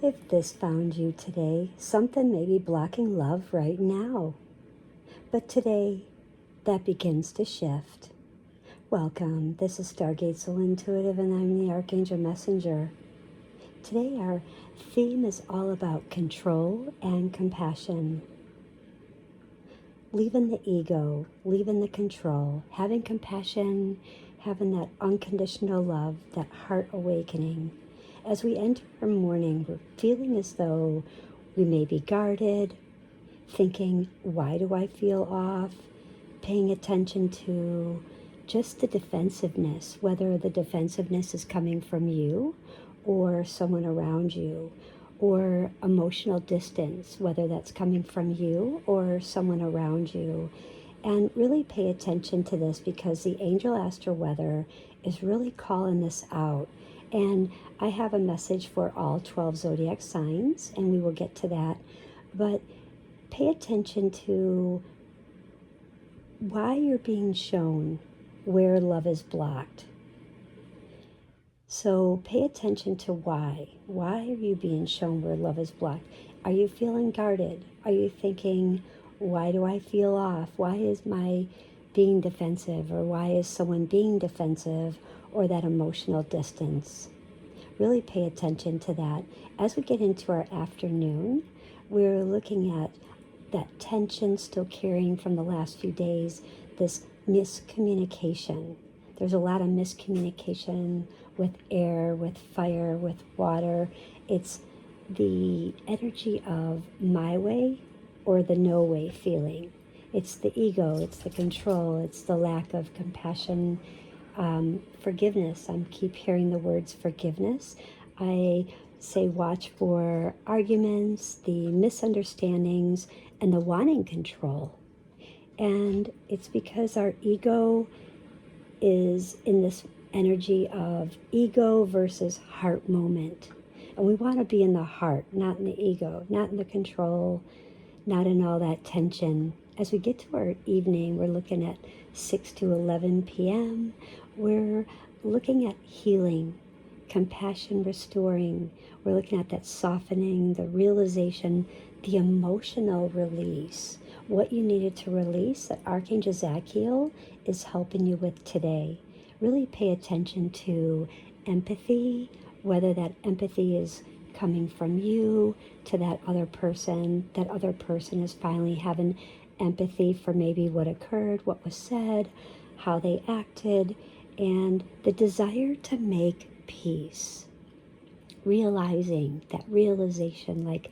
If this found you today, something may be blocking love right now. But today, that begins to shift. Welcome. This is Stargate Soul Intuitive, and I'm the Archangel Messenger. Today, our theme is all about control and compassion. Leaving the ego, leaving the control, having compassion, having that unconditional love, that heart awakening. As we enter our morning, we're feeling as though we may be guarded, thinking, why do I feel off? Paying attention to just the defensiveness, whether the defensiveness is coming from you or someone around you, or emotional distance, whether that's coming from you or someone around you. And really pay attention to this, because the Angel Astro Weather is really calling this out. And I have a message for all 12 Zodiac signs, and we will get to that. But pay attention to why you're being shown where love is blocked. So pay attention to why. Why are you being shown where love is blocked? Are you feeling guarded? Are you thinking, why do I feel off? Why is my being defensive? Or why is someone being defensive? Or that emotional distance? Really pay attention to that. As we get into our afternoon, we're looking at that tension still carrying from the last few days, this miscommunication. There's a lot of miscommunication with air, with fire, with water. It's the energy of my way or the no way feeling. It's the ego, it's the control, it's the lack of compassion, forgiveness. I keep hearing the words forgiveness. I say watch for arguments, the misunderstandings, and the wanting control. And it's because our ego is in this energy of ego versus heart moment. And we want to be in the heart, not in the ego, not in the control, not in all that tension. As we get to our evening, we're looking at 6 to 11 p.m. We're looking at healing, compassion restoring. We're looking at that softening, the realization, the emotional release. What you needed to release that Archangel Zadkiel is helping you with today. Really pay attention to empathy, whether that empathy is coming from you to that other person is finally having empathy for maybe what occurred, what was said, how they acted, and the desire to make peace. Realizing that realization, like,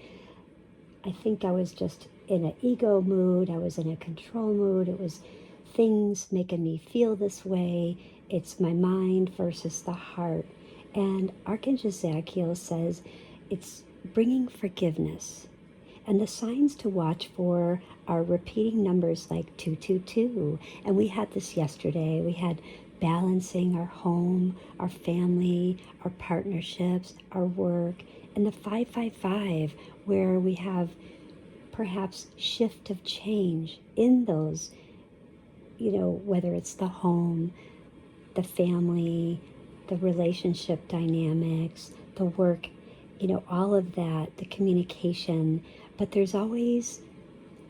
I think I was just in an ego mood, I was in a control mood, it was things making me feel this way, it's my mind versus the heart. And Archangel Zadkiel says it's bringing forgiveness. And the signs to watch for are repeating numbers like 222. And we had this yesterday. We had balancing our home, our family, our partnerships, our work, and the 555, where we have perhaps shift of change in those, whether it's the home, the family, the relationship dynamics, the work, all of that, the communication. But there's always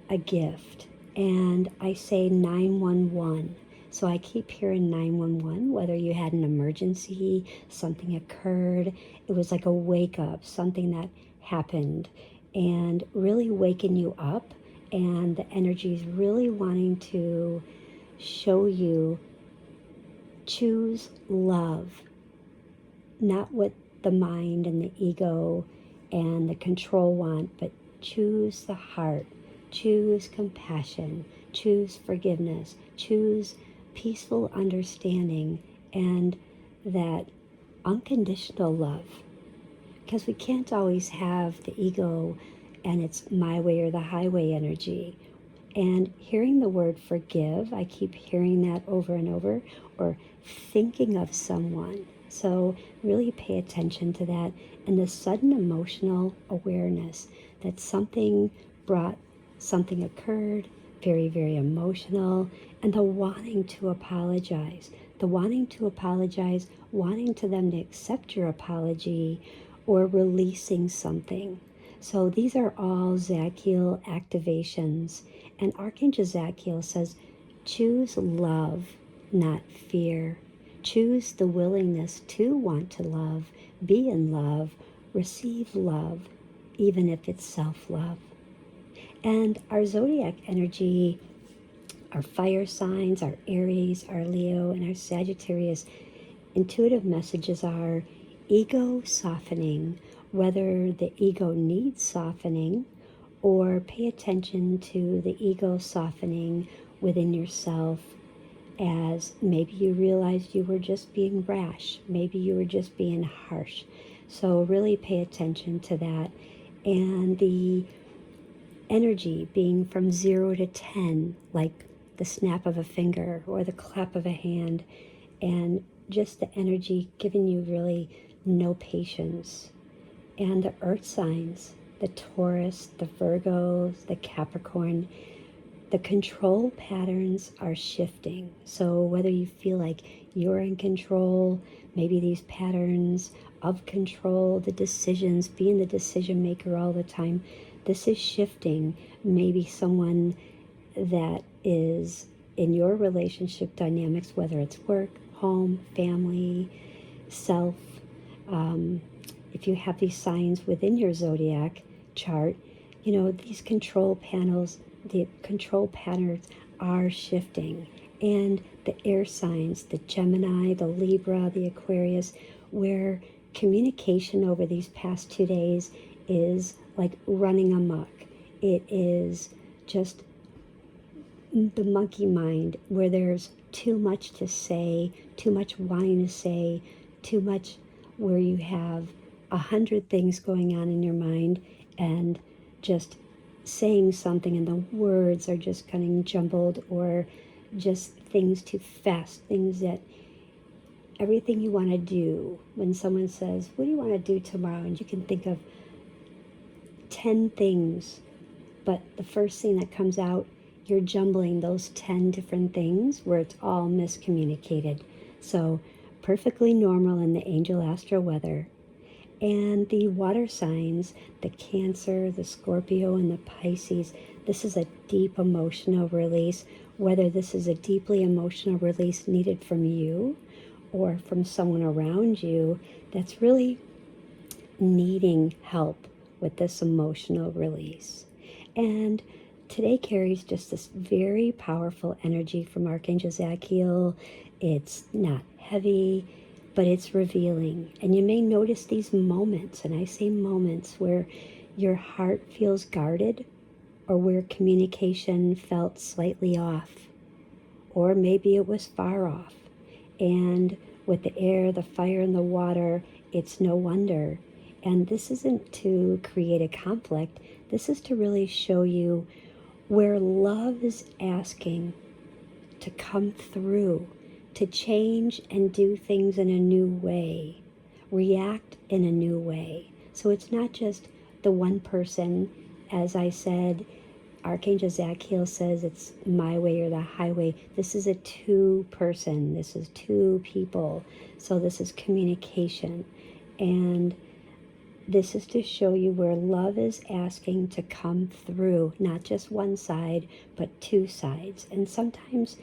a gift. And I say 911. So I keep hearing 911, whether you had an emergency, something occurred. It was like a wake up, something that happened, and really waking you up. And the energy is really wanting to show you, choose love, not what the mind and the ego and the control want, but choose the heart, choose compassion, choose forgiveness, choose peaceful understanding, and that unconditional love. Because we can't always have the ego and it's my way or the highway energy. And hearing the word forgive, I keep hearing that over and over, or thinking of someone. So really pay attention to that, and the sudden emotional awareness that something occurred, very, very emotional, and the wanting to apologize, wanting to them to accept your apology, or releasing something. So these are all Zadkiel activations. And Archangel Zadkiel says, choose love, not fear. Choose the willingness to want to love, be in love, receive love, even if it's self-love. And our zodiac energy, our fire signs, our Aries, our Leo, and our Sagittarius, intuitive messages are ego softening, whether the ego needs softening, or pay attention to the ego softening within yourself, as maybe you realized you were just being rash, maybe you were just being harsh. So really pay attention to that. And the energy being from 0 to 10, like the snap of a finger or the clap of a hand, and just the energy giving you really no patience. And the earth signs, the Taurus, the Virgo, the Capricorn, the control patterns are shifting. So whether you feel like you're in control, maybe these patterns of control, the decisions, being the decision maker all the time, this is shifting. Maybe someone that is in your relationship dynamics, whether it's work, home, family, self, if you have these signs within your zodiac chart, these control panels, the control patterns are shifting. And the air signs, the Gemini, the Libra, the Aquarius, where communication over these past 2 days is like running amok. It is just the monkey mind, where there's too much to say, too much wanting to say, too much where you have 100 things going on in your mind and just saying something and the words are just kind of jumbled, or just things too fast, things that everything you want to do. When someone says, what do you want to do tomorrow? And you can think of 10 things, but the first thing that comes out, you're jumbling those 10 different things where it's all miscommunicated. So perfectly normal in the Angel Astro Weather. And the water signs, the Cancer, the Scorpio, and the Pisces, this is a deep emotional release, whether this is a deeply emotional release needed from you or from someone around you that's really needing help with this emotional release. And today carries just this very powerful energy from Archangel Zadkiel. It's not heavy, but it's revealing. And you may notice these moments, and I say moments, where your heart feels guarded, or where communication felt slightly off, or maybe it was far off. And with the air, the fire, and the water, it's no wonder. And this isn't to create a conflict. This is to really show you where love is asking to come through, to change and do things in a new way, react in a new way. So it's not just the one person. As I said, Archangel Zadkiel says it's my way or the highway. This is a two-person. This is two people. So this is communication. And this is to show you where love is asking to come through, not just one side, but two sides. And sometimes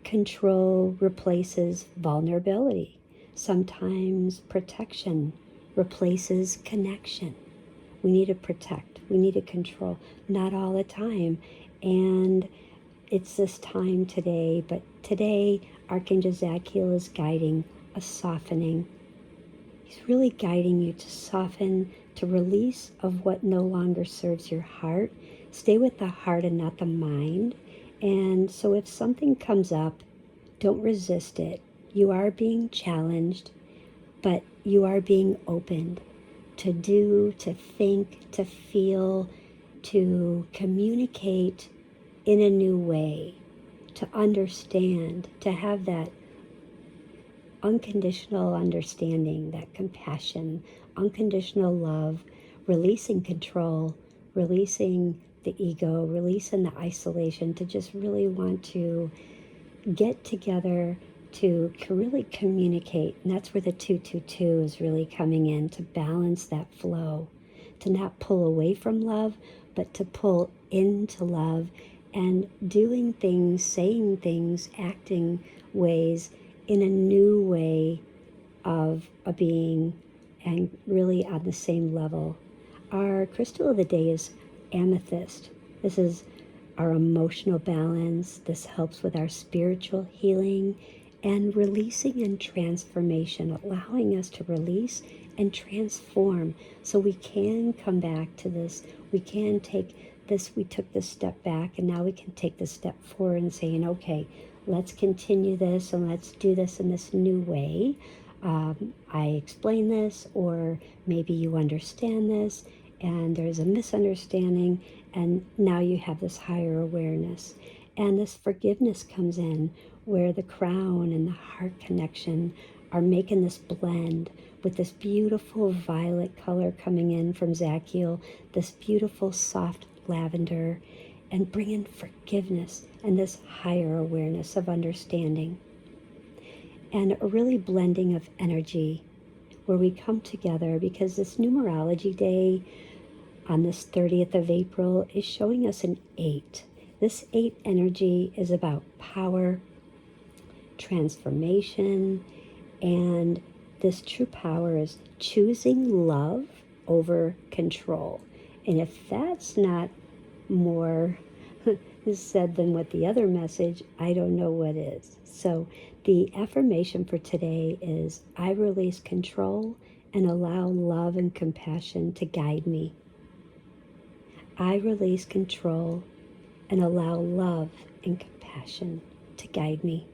control replaces vulnerability. Sometimes protection replaces connection. We need to protect. We need to control. Not all the time. And it's this time today. But today, Archangel Zadkiel is guiding a softening. He's really guiding you to soften, to release of what no longer serves your heart. Stay with the heart and not the mind. And so if something comes up, don't resist it. You are being challenged, but you are being opened to do, to think, to feel, to communicate in a new way, to understand, to have that unconditional understanding, that compassion, unconditional love, releasing control, releasing the ego, releasing the isolation, to just really want to get together, to really communicate. And that's where the 222 is really coming in, to balance that flow, to not pull away from love, but to pull into love, and doing things, saying things, acting ways in a new way of a being, and really on the same level. Our crystal of the day is Amethyst. This is our emotional balance. This helps with our spiritual healing and releasing and transformation, allowing us to release and transform so we can come back to this. We can take this, we took this step back, and now we can take this step forward and saying, okay, let's continue this and let's do this in this new way. I explain this, or maybe you understand this and there's a misunderstanding, and now you have this higher awareness. And this forgiveness comes in, where the crown and the heart connection are making this blend with this beautiful violet color coming in from Zadkiel, this beautiful soft lavender, and bringing forgiveness and this higher awareness of understanding. And a really blending of energy where we come together, because this numerology day on this 30th of April is showing us an 8. This 8 energy is about power, transformation, and this true power is choosing love over control. And if that's not more said than what the other message, I don't know what is. So the affirmation for today is, I release control and allow love and compassion to guide me. I release control and allow love and compassion to guide me.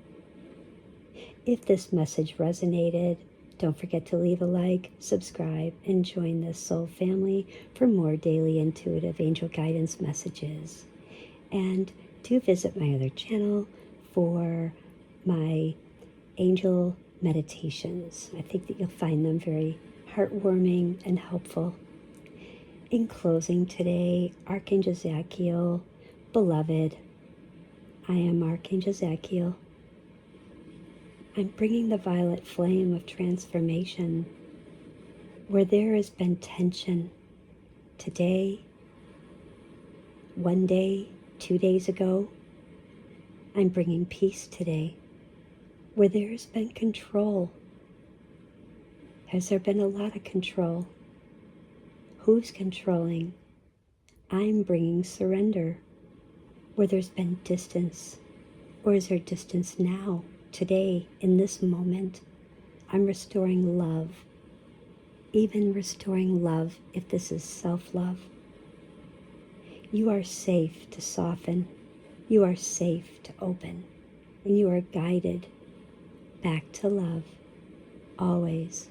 If this message resonated, don't forget to leave a like, subscribe, and join this soul family for more daily intuitive angel guidance messages. And do visit my other channel for my angel meditations. I think that you'll find them very heartwarming and helpful. In closing today, Archangel Zadkiel, beloved, I am Archangel Zadkiel. I'm bringing the violet flame of transformation where there has been tension today, one day, 2 days ago. I'm bringing peace today where there has been control. Has there been a lot of control? Who's controlling? I'm bringing surrender where there's been distance. Or is there distance now, today, in this moment? I'm restoring love, even restoring love if this is self-love. You are safe to soften. You are safe to open. And you are guided back to love, always.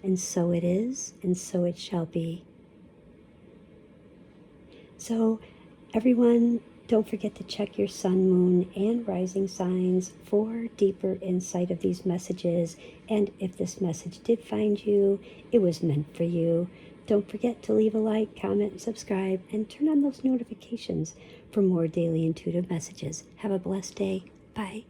And so it is, and so it shall be. So, everyone, don't forget to check your sun, moon, and rising signs for deeper insight of these messages. And if this message did find you, it was meant for you. Don't forget to leave a like, comment, subscribe, and turn on those notifications for more daily intuitive messages. Have a blessed day. Bye.